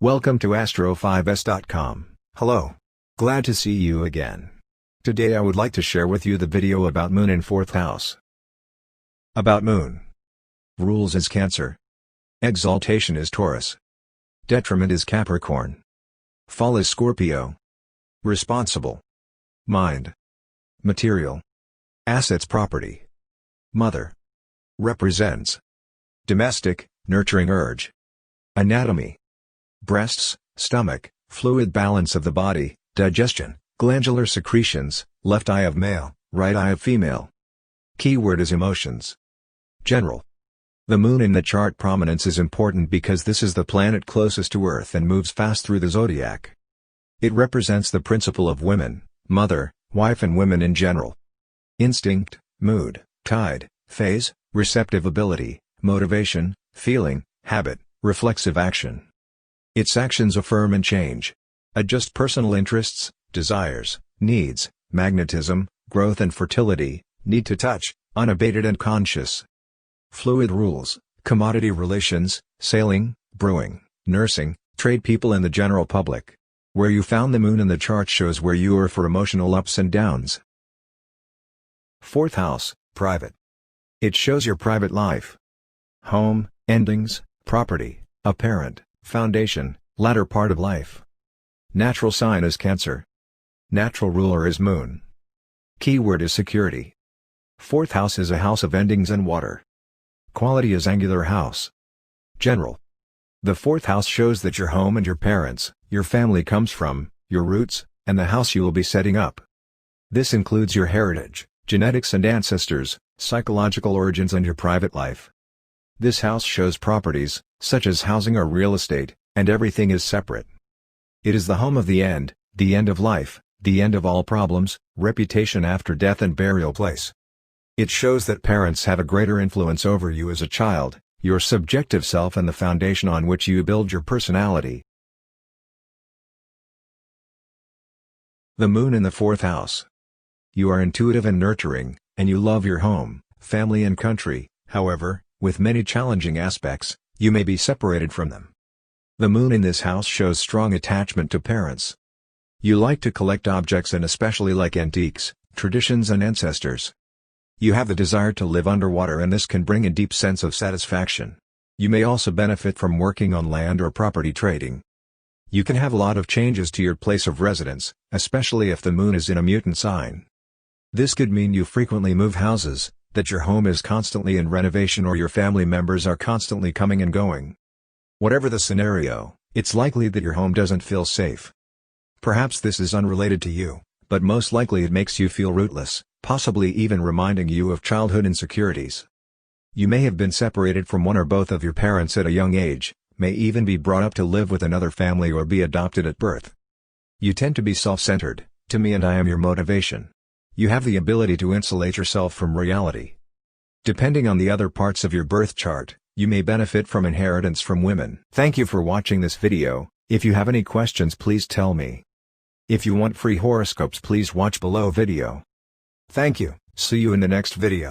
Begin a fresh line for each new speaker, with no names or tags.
Welcome to Astro5s.com. Hello. Glad to see you again. Today I would like to share with you the video about Moon in 4th house. About Moon. Rules is Cancer. Exaltation is Taurus. Detriment is Capricorn. Fall is Scorpio. Responsible. Mind. Material. Assets property. Mother. Represents. Domestic, nurturing urge. Anatomy. Breasts, stomach, fluid balance of the body, digestion, glandular secretions, left eye of male, right eye of female. Keyword is emotions. General. The Moon in the chart prominence is important because this is the planet closest to Earth and moves fast through the zodiac. It represents the principle of women, mother, wife and women in general. Instinct, mood, tide, phase, receptive ability, motivation, feeling, habit, reflexive action. Its actions affirm and change. Adjust personal interests, desires, needs, magnetism, growth and fertility, need to touch, unabated and conscious. Fluid rules, commodity relations, sailing, brewing, nursing, trade people and the general public. Where you found the Moon in the chart shows where you are for emotional ups and downs. 4th house, private. It shows your private life. Home, endings, property, a parent, foundation, latter part of life. Natural sign is Cancer. Natural ruler is Moon. Keyword is security. 4th house is a house of endings and water. Quality is angular house. General. The 4th house shows that your home and your parents, your family comes from, your roots, and the house you will be setting up. This includes your heritage, genetics and ancestors, psychological origins and your private life. This house shows properties, such as housing or real estate, and everything is separate. It is the home of the end of life, the end of all problems, reputation after death and burial place. It shows that parents have a greater influence over you as a child, your subjective self and the foundation on which you build your personality. The Moon in the 4th house. You are intuitive and nurturing, and you love your home, family and country, however, with many challenging aspects, you may be separated from them. The Moon in this house shows strong attachment to parents. You like to collect objects and especially like antiques, traditions and ancestors. You have the desire to live underwater and this can bring a deep sense of satisfaction. You may also benefit from working on land or property trading. You can have a lot of changes to your place of residence, especially if the Moon is in a mutant sign. This could mean you frequently move houses, that your home is constantly in renovation or your family members are constantly coming and going. Whatever the scenario, it's likely that your home doesn't feel safe. Perhaps this is unrelated to you, but most likely it makes you feel rootless, possibly even reminding you of childhood insecurities. You may have been separated from one or both of your parents at a young age, may even be brought up to live with another family or be adopted at birth. You tend to be self-centered, to me and I am your motivation. You have the ability to insulate yourself from reality. Depending on the other parts of your birth chart, you may benefit from inheritance from women. Thank you for watching this video. If you have any questions please tell me. If you want free horoscopes please watch below video. Thank you, see you in the next video.